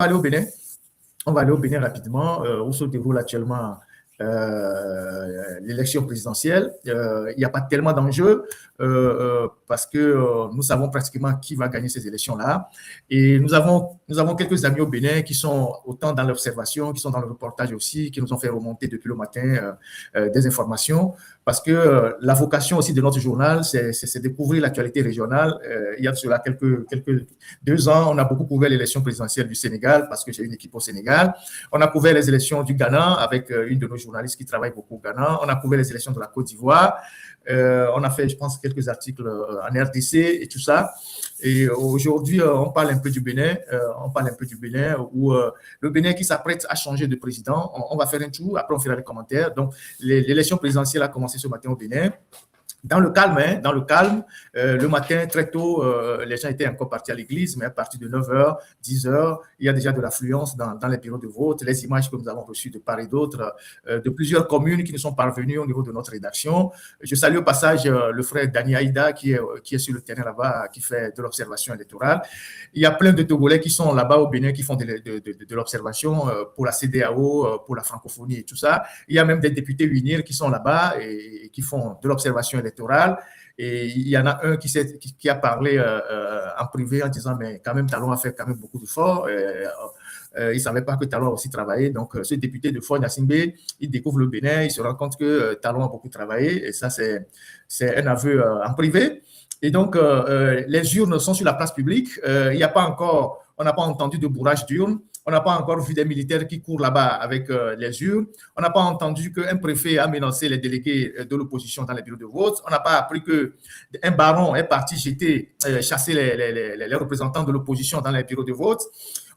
aller au Bénin. On va aller au Bénin rapidement, où se déroule actuellement l'élection présidentielle. Il n'y a pas tellement d'enjeux parce que nous savons pratiquement qui va gagner ces élections-là. Et nous avons quelques amis au Bénin qui sont autant dans l'observation, qui sont dans le reportage aussi, qui nous ont fait remonter depuis le matin des informations. Parce que la vocation aussi de notre journal, c'est découvrir l'actualité régionale. Il y a de cela quelques 2 ans, on a beaucoup couvert l'élection présidentielle du Sénégal parce que j'ai une équipe au Sénégal. On a couvert les élections du Ghana avec une de nos journalistes qui travaille beaucoup au Ghana. On a couvert les élections de la Côte d'Ivoire. On a fait, je pense, quelques articles en RDC et tout ça. Et aujourd'hui, on parle un peu du Bénin. Où le Bénin qui s'apprête à changer de président. On va faire un tour, après on fera les commentaires. Donc, l'élection présidentielle a commencé ce matin au Bénin. Dans le calme, le matin, très tôt, les gens étaient encore partis à l'église, mais à partir de 9h, 10h, il y a déjà de l'affluence dans les bureaux de vote. Les images que nous avons reçues de part et d'autre, de plusieurs communes qui nous sont parvenues au niveau de notre rédaction. Je salue au passage le frère Dani Aïda qui est sur le terrain là-bas, qui fait de l'observation électorale. Il y a plein de Togolais qui sont là-bas au Bénin, qui font de l'observation pour la CEDEAO, pour la francophonie et tout ça. Il y a même des députés UNIR qui sont là-bas et qui font de l'observation électorale. Et il y en a un qui a parlé en privé en disant mais quand même Talon a fait quand même beaucoup d'efforts. Il ne savait pas que Talon a aussi travaillé. Donc ce député de Fort Gnassingbé, il découvre le Bénin, il se rend compte que Talon a beaucoup travaillé et ça c'est un aveu en privé. Et donc les urnes sont sur la place publique. On n'a pas entendu de bourrage d'urnes. On n'a pas encore vu des militaires qui courent là-bas avec les urnes. On n'a pas entendu qu'un préfet a menacé les délégués de l'opposition dans les bureaux de vote. On n'a pas appris qu'un baron est parti chasser les représentants de l'opposition dans les bureaux de vote.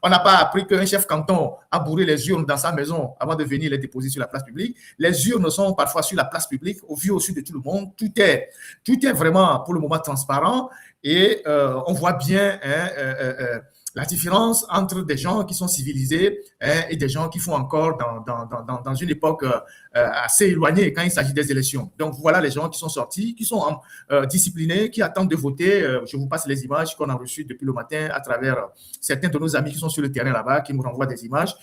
On n'a pas appris qu'un chef canton a bourré les urnes dans sa maison avant de venir les déposer sur la place publique. Les urnes sont parfois sur la place publique, au vu au-dessus de tout le monde. Tout est vraiment, pour le moment, transparent. Et on voit bien la différence entre des gens qui sont civilisés et des gens qui font encore dans une époque assez éloignée quand il s'agit des élections. Donc voilà les gens qui sont sortis, qui sont disciplinés, qui attendent de voter. Je vous passe les images qu'on a reçues depuis le matin à travers certains de nos amis qui sont sur le terrain là-bas, qui nous renvoient des images.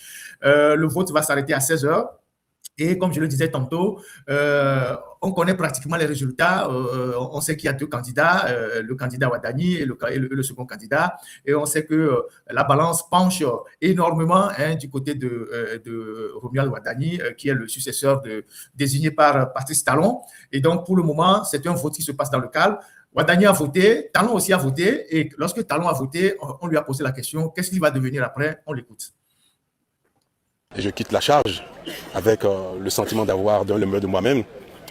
Le vote va s'arrêter à 16h. Et comme je le disais tantôt, on connaît pratiquement les résultats. On sait qu'il y a 2 candidats, le candidat Wadani et le second candidat. Et on sait que la balance penche énormément du côté de Romuald Wadani, qui est le successeur désigné par Patrice Talon. Et donc, pour le moment, c'est un vote qui se passe dans le calme. Wadani a voté, Talon aussi a voté. Et lorsque Talon a voté, on lui a posé la question, qu'est-ce qu'il va devenir après? On l'écoute. Et je quitte la charge avec le sentiment d'avoir, dans le meurtre de moi-même,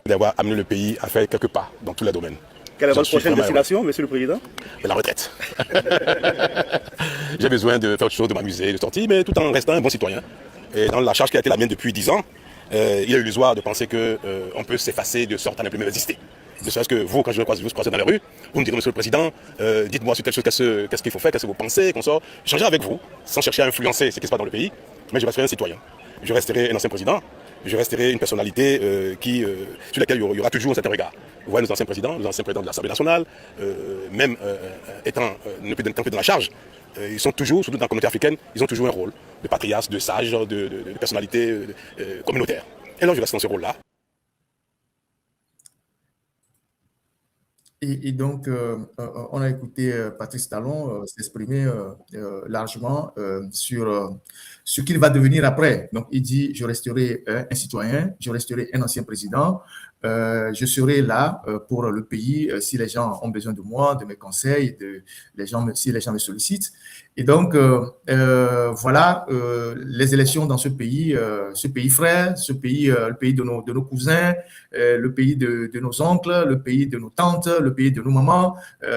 d'avoir amené le pays à faire quelques pas dans tous les domaines. Quelle est votre prochaine destination, Monsieur le Président? La retraite. J'ai besoin de faire autre chose, de m'amuser, de sortir, mais tout en restant un bon citoyen. Et dans la charge qui a été la mienne depuis 10 ans, il est illusoire de penser qu'on peut s'effacer de sorte à ne plus même exister. Ne serait-ce que vous, quand je vous croise dans la rue, vous me direz, Monsieur le Président, dites-moi sur telle chose, qu'est-ce qu'il faut faire, qu'est-ce que vous pensez, qu'on sort. Changer avec vous, sans chercher à influencer ce qui se passe dans le pays, mais je resterai un citoyen. Je resterai un ancien président, je resterai une personnalité sur laquelle il y aura toujours un certain regard. Vous voyez, nos anciens présidents de l'Assemblée nationale, même ne plus que dans la charge, ils sont toujours, surtout dans la communauté africaine, ils ont toujours un rôle de patriarche, de sage, de personnalité communautaire. Et là, je reste dans ce rôle-là. Et donc, on a écouté Patrice Talon s'exprimer largement sur ce qu'il va devenir après. Donc, il dit, je resterai un citoyen, je resterai un ancien président, je serai là pour le pays si les gens ont besoin de moi, de mes conseils, si les gens me sollicitent. Et donc, voilà, les élections dans ce pays frère, le pays de nos cousins, le pays de nos oncles, le pays de nos tantes, le pays de nos mamans,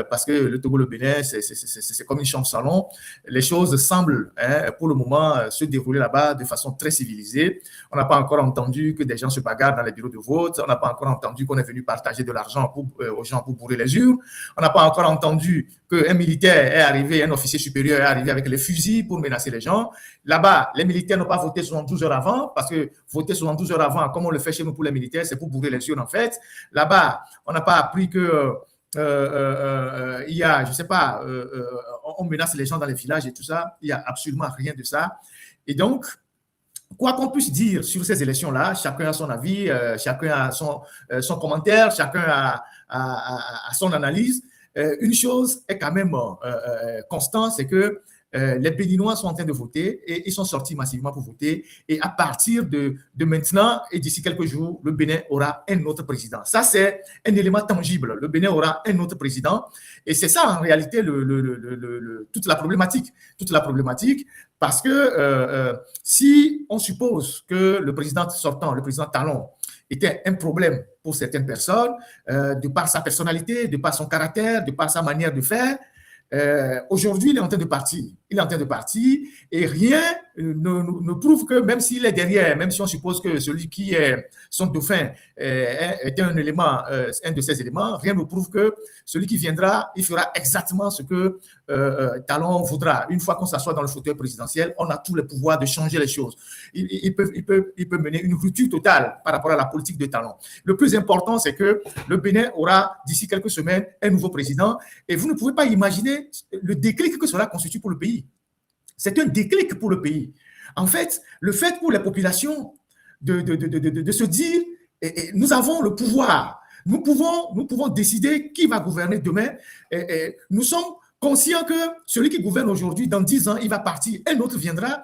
parce que le Togo, le Bénin, c'est comme une chambre-salon. Les choses semblent, pour le moment, se dérouler là-bas de façon très civilisée. On n'a pas encore entendu que des gens se bagarrent dans les bureaux de vote. On n'a pas encore entendu qu'on est venu partager de l'argent aux gens pour bourrer les urnes. On n'a pas encore entendu qu'un militaire est arrivé, un officier supérieur est arrivé avec les fusils pour menacer les gens. Là-bas, les militaires n'ont pas voté 72 heures avant, parce que voter 72 heures avant, comme on le fait chez nous pour les militaires, c'est pour bourrer les urnes en fait. Là-bas, on n'a pas appris que il y a, je ne sais pas, on menace les gens dans les villages et tout ça. Il n'y a absolument rien de ça. Et donc, quoi qu'on puisse dire sur ces élections-là, chacun a son avis, chacun a son commentaire, chacun a son analyse. Une chose est quand même constante, c'est que les Béninois sont en train de voter et ils sont sortis massivement pour voter. Et à partir de maintenant et d'ici quelques jours, le Bénin aura un autre président. Ça, c'est un élément tangible. Le Bénin aura un autre président. Et c'est ça, en réalité, toute la problématique. Toute la problématique, parce que si on suppose que le président sortant, le président Talon, était un problème pour certaines personnes, de par sa personnalité, de par son caractère, de par sa manière de faire, aujourd'hui, il est en train de partir. Il est en train de partir et rien ne prouve que même s'il est derrière, même si on suppose que celui qui est son dauphin est un élément, un de ces éléments, rien ne prouve que celui qui viendra, il fera exactement ce que Talon voudra. Une fois qu'on s'assoit dans le fauteuil présidentiel, on a tout le pouvoir de changer les choses. Il peut mener une rupture totale par rapport à la politique de Talon. Le plus important, c'est que le Bénin aura d'ici quelques semaines un nouveau président et vous ne pouvez pas imaginer le déclic que cela constitue pour le pays. C'est un déclic pour le pays. En fait, le fait pour les populations de se dire nous avons le pouvoir, nous pouvons décider qui va gouverner demain. Nous sommes conscients que celui qui gouverne aujourd'hui, dans 10 ans, il va partir. Un autre viendra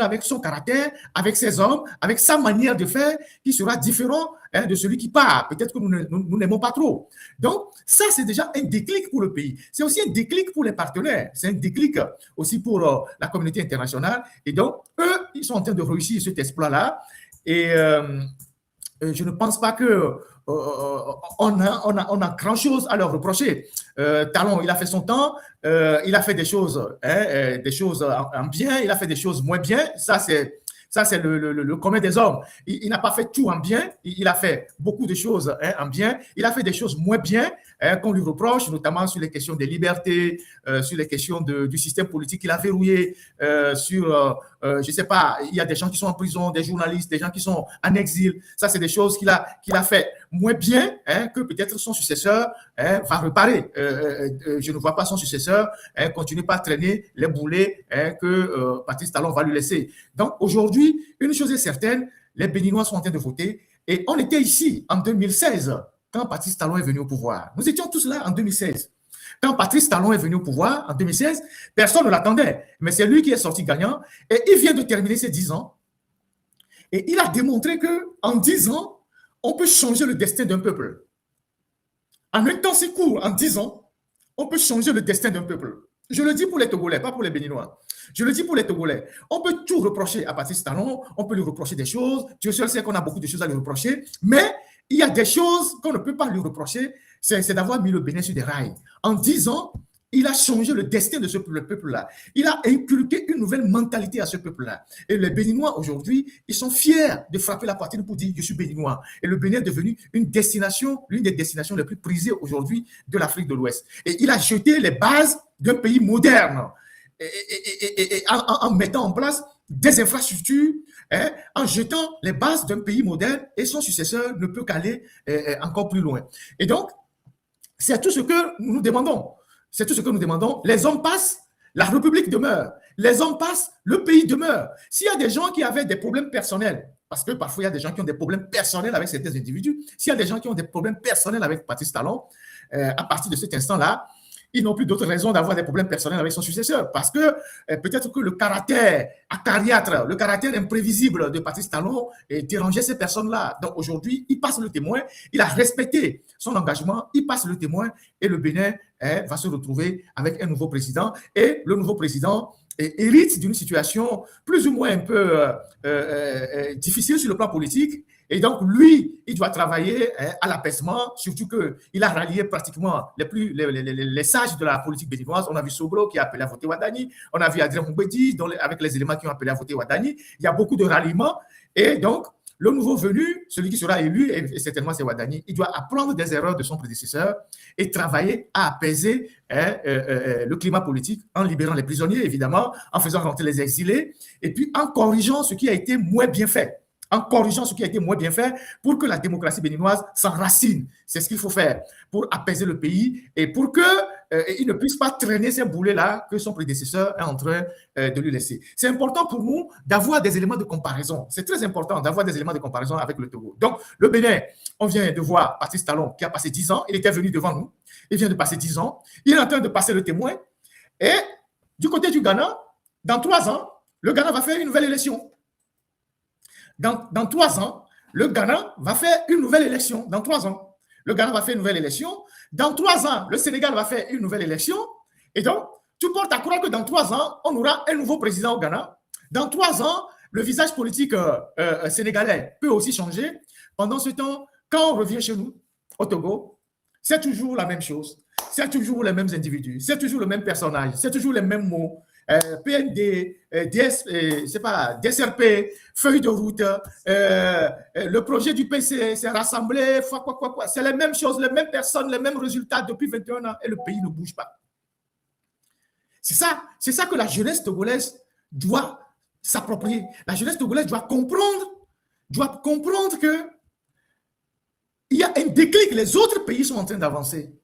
avec son caractère, avec ses hommes, avec sa manière de faire, qui sera différent de celui qui part. Peut-être que nous n'aimons pas trop. Donc, ça, c'est déjà un déclic pour le pays. C'est aussi un déclic pour les partenaires. C'est un déclic aussi pour la communauté internationale. Et donc, eux, ils sont en train de réussir cet exploit-là. Et je ne pense pas que on a grand-chose à leur reprocher. Talon, il a fait son temps, il a fait des choses en bien, il a fait des choses moins bien. Ça, c'est le commun des hommes. Il n'a pas fait tout en bien, il a fait beaucoup de choses en bien, il a fait des choses moins bien qu'on lui reproche, notamment sur les questions des libertés, sur les questions du système politique qu'il a verrouillé, je ne sais pas, il y a des gens qui sont en prison, des journalistes, des gens qui sont en exil. Ça, c'est des choses qu'il a fait moins bien que peut-être son successeur va réparer. Je ne vois pas son successeur continuer par traîner les boulets que Patrice Talon va lui laisser. Donc, aujourd'hui, une chose est certaine, les Béninois sont en train de voter et on était ici en 2016 quand Patrice Talon est venu au pouvoir. Nous étions tous là en 2016. Quand Patrice Talon est venu au pouvoir en 2016, personne ne l'attendait, mais c'est lui qui est sorti gagnant et il vient de terminer ses 10 ans et il a démontré qu'en 10 ans, on peut changer le destin d'un peuple. En un temps si court, en 10 ans, on peut changer le destin d'un peuple. Je le dis pour les Togolais, pas pour les Béninois. Je le dis pour les Togolais. On peut tout reprocher à Patrice Talon, on peut lui reprocher des choses. Dieu seul sait qu'on a beaucoup de choses à lui reprocher, mais il y a des choses qu'on ne peut pas lui reprocher, c'est d'avoir mis le Bénin sur des rails. En 10 ans, il a changé le destin de ce peuple-là. Il a inculqué une nouvelle mentalité à ce peuple-là. Et les Béninois, aujourd'hui, ils sont fiers de frapper la poitrine pour dire « je suis Béninois ». Et le Bénin est devenu l'une des destinations les plus prisées aujourd'hui de l'Afrique de l'Ouest. Et il a jeté les bases d'un pays moderne en mettant en place des infrastructures, en jetant les bases d'un pays moderne, et son successeur ne peut qu'aller encore plus loin. Et donc, c'est tout ce que nous demandons. C'est tout ce que nous demandons. Les hommes passent, la République demeure. Les hommes passent, le pays demeure. S'il y a des gens qui avaient des problèmes personnels, parce que parfois il y a des gens qui ont des problèmes personnels avec certains individus, s'il y a des gens qui ont des problèmes personnels avec Patrice Talon, à partir de cet instant-là, ils n'ont plus d'autres raisons d'avoir des problèmes personnels avec son successeur, parce que peut-être que le caractère acariâtre, le caractère imprévisible de Patrice Talon dérangeait ces personnes-là. Donc aujourd'hui, il passe le témoin, il a respecté son engagement, il passe le témoin et le Bénin va se retrouver avec un nouveau président. Et le nouveau président hérite d'une situation plus ou moins un peu difficile sur le plan politique. Et donc, lui, il doit travailler à l'apaisement, surtout qu'il a rallié pratiquement les sages de la politique béninoise. On a vu Soglo qui a appelé à voter Ouadani, on a vu Adrien Mbedi avec les éléments qui ont appelé à voter Ouadani. Il y a beaucoup de ralliements. Et donc, le nouveau venu, celui qui sera élu, et certainement c'est Ouadani, il doit apprendre des erreurs de son prédécesseur et travailler à apaiser le climat politique en libérant les prisonniers, évidemment, en faisant rentrer les exilés, et puis en corrigeant ce qui a été moins bien fait. en corrigeant ce qui a été moins bien fait pour que la démocratie béninoise s'enracine. C'est ce qu'il faut faire pour apaiser le pays et pour qu'il ne puisse pas traîner ces boulets-là que son prédécesseur est en train de lui laisser. C'est important pour nous d'avoir des éléments de comparaison. C'est très important d'avoir des éléments de comparaison avec le Togo. Donc, le Bénin, on vient de voir Patrice Talon qui a passé 10 ans. Il était venu devant nous. Il vient de passer 10 ans. Il est en train de passer le témoin. Et du côté du Ghana, dans 3 ans, le Ghana va faire une nouvelle élection. Dans 3 ans, le Ghana va faire une nouvelle élection. Dans 3 ans, le Ghana va faire une nouvelle élection. Dans 3 ans, le Sénégal va faire une nouvelle élection. Et donc, tu portes à croire que dans 3 ans, on aura un nouveau président au Ghana. Dans 3 ans, le visage politique sénégalais peut aussi changer. Pendant ce temps, quand on revient chez nous, au Togo, c'est toujours la même chose. C'est toujours les mêmes individus. C'est toujours le même personnage. C'est toujours les mêmes mots. PND, DSRP, feuille de route, le projet du PC, c'est rassemblé, quoi. C'est les mêmes choses, les mêmes personnes, les mêmes résultats depuis 21 ans et le pays ne bouge pas. C'est ça que la jeunesse togolaise doit s'approprier. La jeunesse togolaise doit comprendre que il y a un déclic. Les autres pays sont en train d'avancer.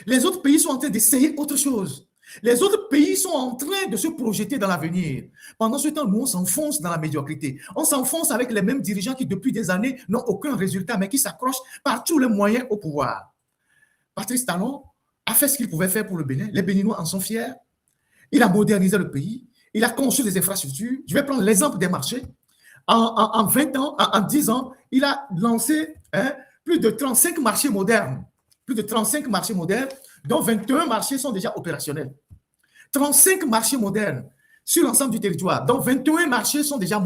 Les autres pays sont en train d'essayer autre chose. Les autres pays sont en train de se projeter dans l'avenir. Pendant ce temps, nous, on s'enfonce dans la médiocrité. On s'enfonce avec les mêmes dirigeants qui, depuis des années, n'ont aucun résultat, mais qui s'accrochent par tous les moyens au pouvoir. Patrice Talon a fait ce qu'il pouvait faire pour le Bénin. Les Béninois en sont fiers. Il a modernisé le pays. Il a construit des infrastructures. Je vais prendre l'exemple des marchés. En 20 ans, en 10 ans, il a lancé plus de 35 marchés modernes. Plus de 35 marchés modernes, dont 21 marchés sont déjà opérationnels. 35 marchés modernes sur l'ensemble du territoire, dont 21 marchés sont déjà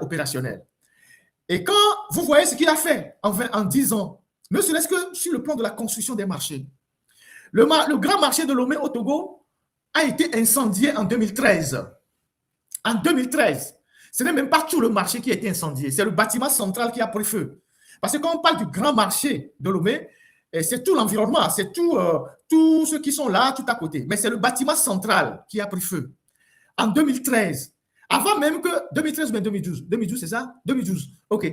opérationnels. Et quand vous voyez ce qu'il a fait en 10 ans, ne serait-ce que sur le plan de la construction des marchés, le grand marché de Lomé au Togo a été incendié en 2013. En 2013, ce n'est même pas tout le marché qui a été incendié, c'est le bâtiment central qui a pris feu. Parce que quand on parle du grand marché de Lomé, c'est tout l'environnement, c'est tous ceux qui sont là, tout à côté. Mais c'est le bâtiment central qui a pris feu. En 2013, avant même que 2013 ou 2012, 2012 c'est ça? 2012, ok.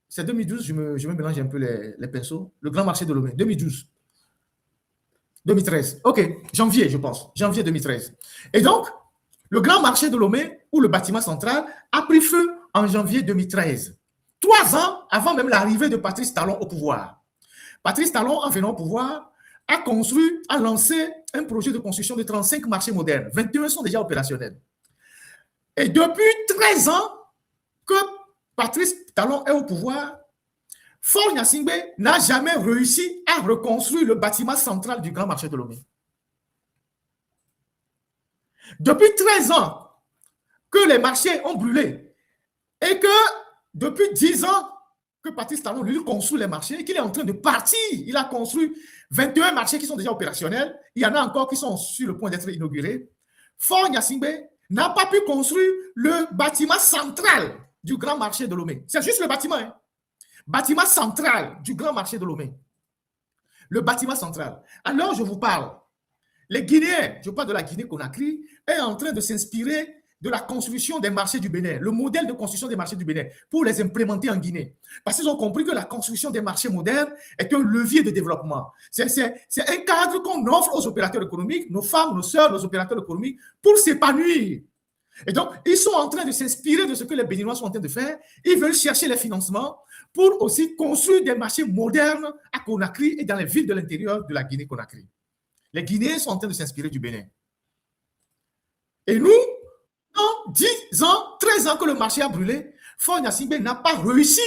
C'est 2012, je me mélange un peu les pinceaux. Le grand marché de Lomé, 2012. 2013, ok, janvier je pense, janvier 2013. Et donc, le grand marché de Lomé, ou le bâtiment central, a pris feu en janvier 2013. 3 ans avant même l'arrivée de Patrice Talon au pouvoir. Patrice Talon, en venant au pouvoir, a lancé un projet de construction de 35 marchés modernes. 21 sont déjà opérationnels. Et depuis 13 ans que Patrice Talon est au pouvoir, Faure Gnassingbé n'a jamais réussi à reconstruire le bâtiment central du grand marché de Lomé. Depuis 13 ans que les marchés ont brûlé et que depuis 10 ans que Patrice Talon lui construit les marchés et qu'il est en train de partir. Il a construit 21 marchés qui sont déjà opérationnels. Il y en a encore qui sont sur le point d'être inaugurés. Faure Gnassingbé n'a pas pu construire le bâtiment central du grand marché de Lomé. C'est juste le bâtiment. Hein? Bâtiment central du grand marché de Lomé. Le bâtiment central. Alors, je vous parle. Les Guinéens, je parle de la Guinée-Conakry, est en train de s'inspirer de la construction des marchés du Bénin, le modèle de construction des marchés du Bénin, pour les implémenter en Guinée. Parce qu'ils ont compris que la construction des marchés modernes est un levier de développement. C'est un cadre qu'on offre aux opérateurs économiques, nos femmes, nos sœurs, nos opérateurs économiques, pour s'épanouir. Et donc, ils sont en train de s'inspirer de ce que les Béninois sont en train de faire. Ils veulent chercher les financements pour aussi construire des marchés modernes à Conakry et dans les villes de l'intérieur de la Guinée-Conakry. Les Guinéens sont en train de s'inspirer du Bénin. Et nous, en 10 ans, 13 ans que le marché a brûlé, Faure Gnassingbé n'a pas réussi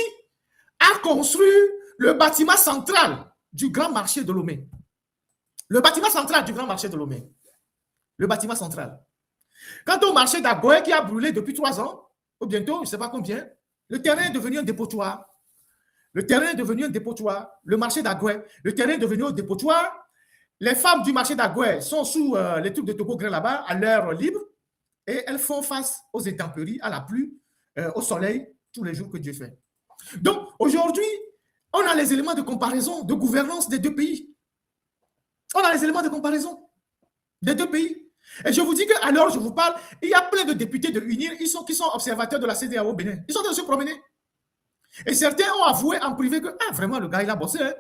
à construire le bâtiment central du grand marché de Lomé. Le bâtiment central du grand marché de Lomé. Le bâtiment central. Quant au marché d'Agoé qui a brûlé depuis 3 ans, ou bientôt, je ne sais pas combien, le terrain est devenu un dépotoir. Le terrain est devenu un dépotoir. Le marché d'Agoé, le terrain est devenu un dépotoir. Les femmes du marché d'Agoé sont sous les trucs de Togo Gré là-bas, à l'heure libre. Et elles font face aux intempéries, à la pluie, au soleil, tous les jours que Dieu fait. Donc, aujourd'hui, on a les éléments de comparaison, de gouvernance des deux pays. On a les éléments de comparaison des deux pays. Et je vous dis qu'à l'heure où je vous parle, il y a plein de députés de l'UNIR qui sont observateurs de la CEDEAO au Bénin. Ils sont en train de se promener. Et certains ont avoué en privé que, vraiment, le gars, il a bossé. Hein.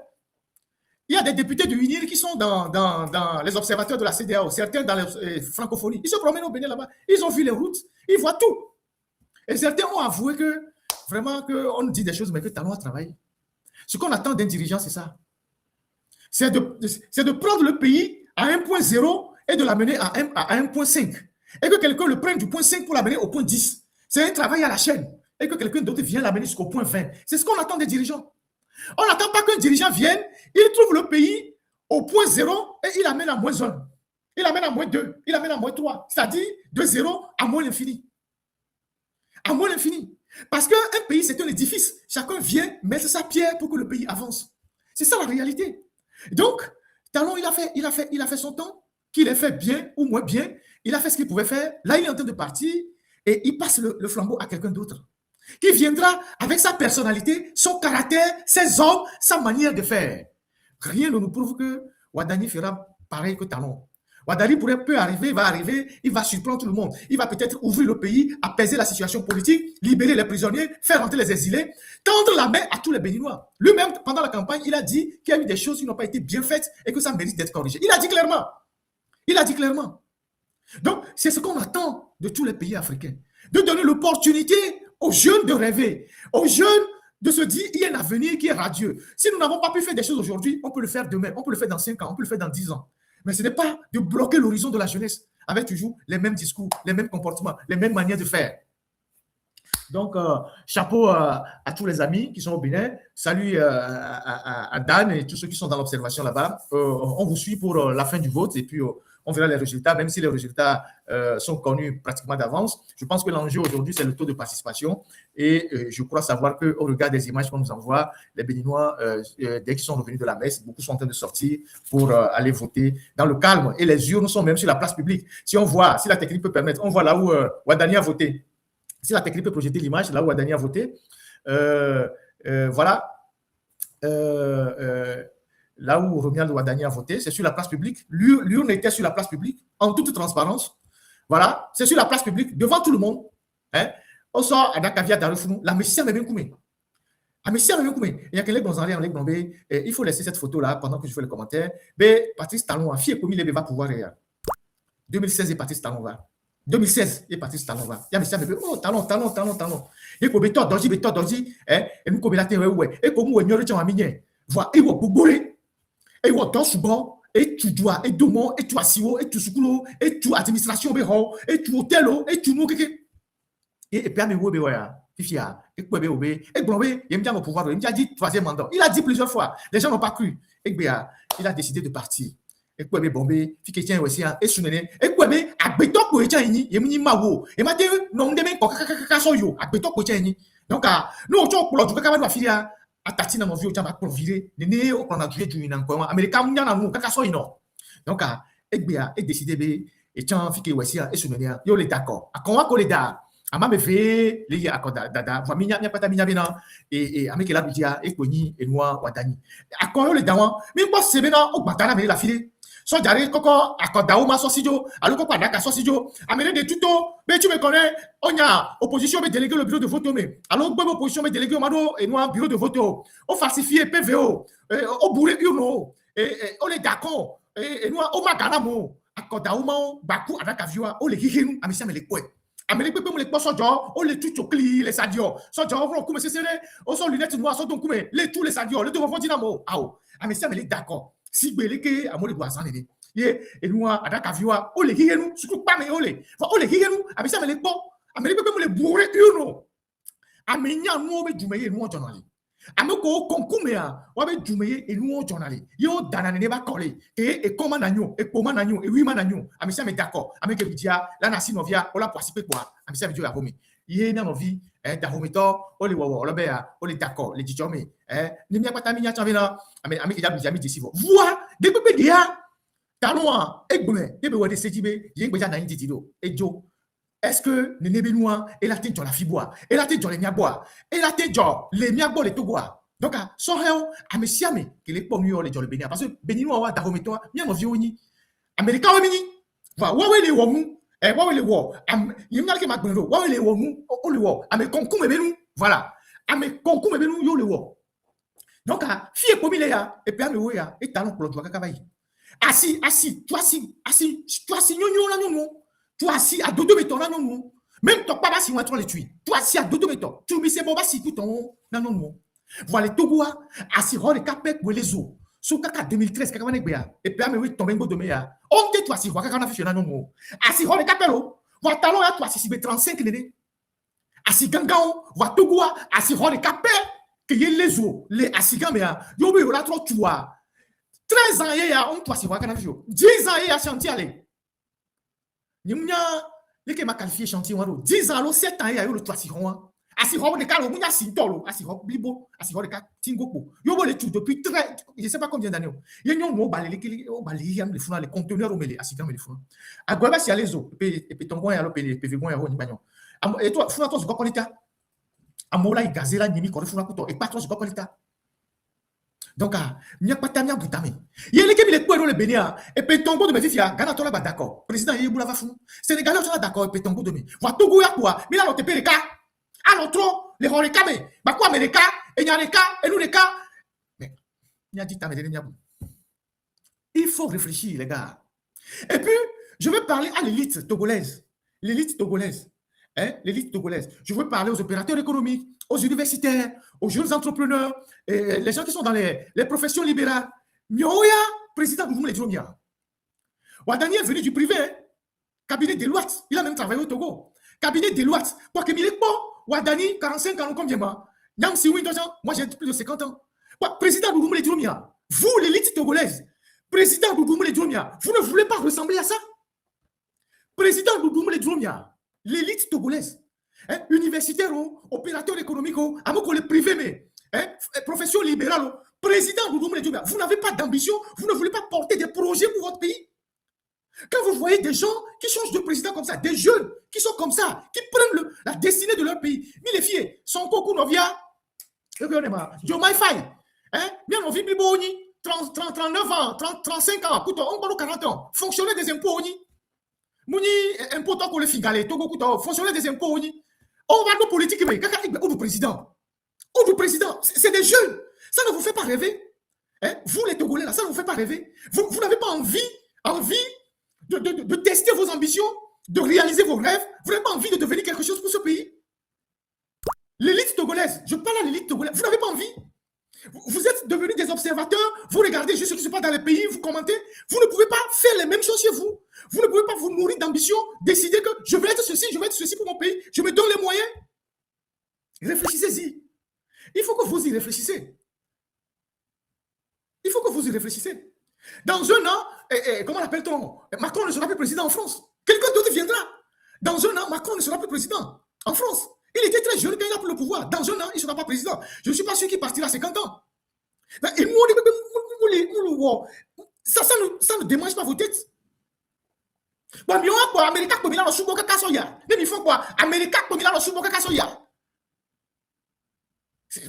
Il y a des députés du UNIR qui sont dans les observateurs de la CEDEAO, certains dans les francophonies. Ils se promènent au Bénin là-bas. Ils ont vu les routes, ils voient tout. Et certains ont avoué que, vraiment, qu'on dit des choses, mais que Talon a travaillé. Ce qu'on attend d'un dirigeant, c'est ça. C'est de prendre le pays à 1.0 et de l'amener à 1.5. Et que quelqu'un le prenne du point 5 pour l'amener au point 10. C'est un travail à la chaîne. Et que quelqu'un d'autre vienne l'amener jusqu'au point 20. C'est ce qu'on attend des dirigeants. On n'attend pas qu'un dirigeant vienne, il trouve le pays au point 0 et il amène à moins 1. Il amène à moins 2. Il amène à moins 3. C'est-à-dire de 0 à moins l'infini. À moins l'infini. Parce qu'un pays, c'est un édifice. Chacun vient mettre sa pierre pour que le pays avance. C'est ça la réalité. Donc, Talon, il a fait son temps, qu'il ait fait bien ou moins bien. Il a fait ce qu'il pouvait faire. Là, il est en train de partir et il passe le flambeau à quelqu'un d'autre qui viendra avec sa personnalité, son caractère, ses hommes, sa manière de faire. Rien ne nous prouve que Ouadani fera pareil que Talon. Ouadani peut arriver, il va surprendre tout le monde. Il va peut-être ouvrir le pays, apaiser la situation politique, libérer les prisonniers, faire rentrer les exilés, tendre la main à tous les Béninois. Lui-même, pendant la campagne, il a dit qu'il y a eu des choses qui n'ont pas été bien faites et que ça mérite d'être corrigé. Il a dit clairement. Il a dit clairement. Donc, c'est ce qu'on attend de tous les pays africains. De donner l'opportunité aux jeunes de rêver, aux jeunes de se dire il y a un avenir qui est radieux. Si nous n'avons pas pu faire des choses aujourd'hui, on peut le faire demain, on peut le faire dans 5 ans, on peut le faire dans 10 ans. Mais ce n'est pas de bloquer l'horizon de la jeunesse avec toujours les mêmes discours, les mêmes comportements, les mêmes manières de faire. Donc, chapeau à tous les amis qui sont au Bénin. Salut à Dan et tous ceux qui sont dans l'observation là-bas. On vous suit pour la fin du vote et puis on verra les résultats, même si les résultats sont connus pratiquement d'avance. Je pense que l'enjeu aujourd'hui, c'est le taux de participation. Et je crois savoir qu'au regard des images qu'on nous envoie, les Béninois, dès qu'ils sont revenus de la messe, beaucoup sont en train de sortir pour aller voter dans le calme. Et les urnes sont même sur la place publique. Si on voit, si la technique peut permettre, on voit là où Ouadani a voté. Si la technique peut projeter l'image, là où Ouadani a voté. Voilà. Là où Romuald Ouadani a voté, c'est sur la place publique. L'urne était sur la place publique, en toute transparence. Voilà, c'est sur la place publique, devant tout le monde. Hein? On sort à Dakavia Darifounou, la Messia m'a bien coumé. La Messia m'a bien coumé. Il y a quelqu'un dans un Blambé. Il faut laisser cette photo-là pendant que je fais le commentaire. Mais Patrice Talon, a fier comme il va pouvoir. 2016, et Patrice Talon va. 2016, et Patrice Talon va. Il y a Messia, oh, Talon. Et pour Beto Dorji, et nous, comme il a été, ouais. Et comme nous, on a mis, voilà, et vous bourrez. Et vous êtes souvent, et tu dois, et domo, et tu asio, et tu sukulo, et tu administration, et tu hôtel, et tu nous, et puis, Fifia, et Blomé, il me pouvoir, il m'a dit troisième mandat. Il a dit plusieurs fois, les gens n'ont pas cru. Et bien, il a décidé de partir. Et puis, Bombé, Fiketien aussi, et Sunene, et puis, à Beto Koetchani, il m'a dit Mawo, et m'a dit non, demain, Kakasoyo, à Beto Koetchani. Donc, nous, on pour l'autre, quand même, Filia. Atati na movi ojamba pour virer nene o prendre gré du nan ko America munya na nu kaka so ino donc egbea e décider be e chan fike wesia e sunenia yo le d'accord akon ko le da ama me fe le ya akoda dada va minya nya pata minya bina e ameke la bidia e koni e noa wadani akon yo le dawan mi po sebe na o gbata na me la file so jare koko akoda o ma so sijo aloko pa daka so sijo amene de tuto mais tu me connais on a opposition me délégué le bureau de vote mais alors bonne opposition me délégué mado et noir bureau de vote au falsifié PVO au bourré uno et on est d'accord et noir o magana mo akoda o ma baku adaka viwa o le hihinu amisa me le kwe amene pepe mo le poso jo o le tuto cli les sadio so jo vro kuma sesere o so lunette noir so donc kuma les tous les sadio le to vont dinamo ao amisa me le d'accord si beleke amole do azanene ye enua adaka viwa o le hihenu suku pa me o le hihenu abisa me le po amele pepe mo le bourré uno amenya no be djumeye no jonali ameko konkumea wa be djumeye enu jonali yo danane ne ba kole e koma nanyo e poma nanyo e wima nanyo amisa me d'accord ameke bidia la nasi novia o la participer quoi amisa bidio ya homi ye na novi da homito o le wo lo be ya o le d'accord le djome ni mi apata mi nya chamina ameke ja bidia mi disivo voix de pepe dia Talon, Egboume, Yebe Sejibe, Yengbeja Naïn Titido, Ejo. Est-ce que les Nébénois, et la tête dans la fibois, et la tête dans les miabois, et la tête dans les miabois, les togois. Donc, son réel, à Messiame, qui est pas mieux, les gens le Bénin, parce que Béninois, Darometois, bien en vioni. Américain, Mini, va, ouais, les Womou, et ouais, les Wo, il y a qui m'a donné, ouais, les Womou, oh, les Wo, Américain, comme Bénou, voilà. ame konku me benu yo le wo. Donc fie komi le ya et puis ame wo ya et talon pour le kaka assis toi nyonyo la nyonyo toi assis à dodo beton la nyonyo même toi pas si on va les tuer toi assis à dodo beton tu me sais bon si tout ton na nyonyo voilà togoa assis ho le capek ou les eaux sous kaka 2013 kaka wane gbeya et puis ame oui tomber ngo de meya on te toi si wa kaka na fi na nyonyo assis ho le capelo wa talon ya toi si be 35 nene assis gangao wa togoa assis ho le capel que les eaux les assis gamea yo be la trop tu vois 13 ans, il y a un toit, c'est 10 ans, il y a chantier. Il y a qualifié chantier. 10 ans, 7 ans, il y a le toit. Si on a des cas, il y a 6 ans. Si on a des cas, il y a des tout depuis très, je ne sais pas combien d'années. Il y a les conteneurs au milieu. À Guadeloupe, il y a les eaux. Et puis, ton bon, il y a le PV, et toi, il faut que tu aies l'état. À Mola, il gazé là, il y a et pas trop de l'état. Donc, il n'y a pas de temps. Il y a les qui sont le Bénin, et puis Tongo de mes filles, Ghana, tu es d'accord. Président, il y a fou. Sénégalais, tu es d'accord, et puis Tongo de mes. Voilà, Togo, il y a quoi? Mais là, on te paie les cas. Alors, trop, les Horeca, mais, bah quoi, mais les cas, et il y a les cas, et nous les cas. Mais, il y a dit, il faut réfléchir, les gars. Et puis, je veux parler à l'élite togolaise. L'élite togolaise. L'élite togolaise. Je veux parler aux opérateurs économiques, aux universitaires, aux jeunes entrepreneurs, et les gens qui sont dans les professions libérales. Mioya, président Bougoumé Djomia. Wadani est venu du privé, cabinet Deloitte. Il a même travaillé au Togo. Cabinet Deloitte. Pour que Milikpo, Wadani, 45 ans, combien moi? Yang Siwi, moi j'ai plus de 50 ans. Président Bougoumé Djomia, vous, l'élite togolaise, président Bougoumé Djomia, vous ne voulez pas ressembler à ça? Président Bougoumé Djomia, l'élite togolaise, universitaire, opérateur économique, amoko le privé, mais profession libérale, président Bougoumé Djomia, vous n'avez pas d'ambition, vous ne voulez pas porter des projets pour votre pays. Quand vous voyez des gens qui changent de président comme ça, des jeunes qui sont comme ça, qui prennent la destinée de leur pays, mais les filles, son coco novia, Jomai Faye, bien on vit 39 ans, 35 ans, on parle 40 ans, fonctionnaire des impôts, Mouni, impôt tant qu'on le fingale, fonctionnaire des impôts, on va nos politiques, mais où le président? Où le président? C'est des jeunes, ça ne vous fait pas rêver. Vous les Togolais, là, ça ne vous fait pas rêver. Vous n'avez pas envie de tester vos ambitions, de réaliser vos rêves. Vous n'avez pas envie de devenir quelque chose pour ce pays. L'élite togolaise, je parle à l'élite togolaise, vous n'avez pas envie. Vous êtes devenus des observateurs, vous regardez juste ce qui se passe dans les pays, vous commentez. Vous ne pouvez pas faire les mêmes choses chez vous. Vous ne pouvez pas vous nourrir d'ambition, décider que je vais être ceci pour mon pays, je me donne les moyens. Réfléchissez-y. Il faut que vous y réfléchissez. Il faut que vous y réfléchissez. Dans un an, comment appelle-t-on? Macron ne sera plus président en France. Quelqu'un d'autre viendra. Dans un an, Macron ne sera plus président en France. Il était très jeune quand il a pris le pouvoir. Dans un an, il ne sera pas président. Je ne suis pas sûr qu'il partira à 50 ans. Ça ne démange pas vos têtes.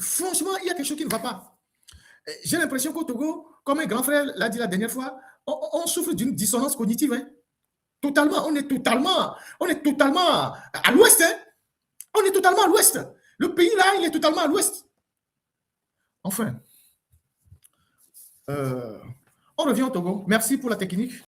Franchement, il y a quelque chose qui ne va pas. J'ai l'impression qu'au Togo, comme un grand frère l'a dit la dernière fois, on souffre d'une dissonance cognitive. Totalement, on est totalement à l'ouest. On est totalement à l'ouest. Le pays là, il est totalement à l'ouest. Enfin, on revient au Togo. Merci pour la technique.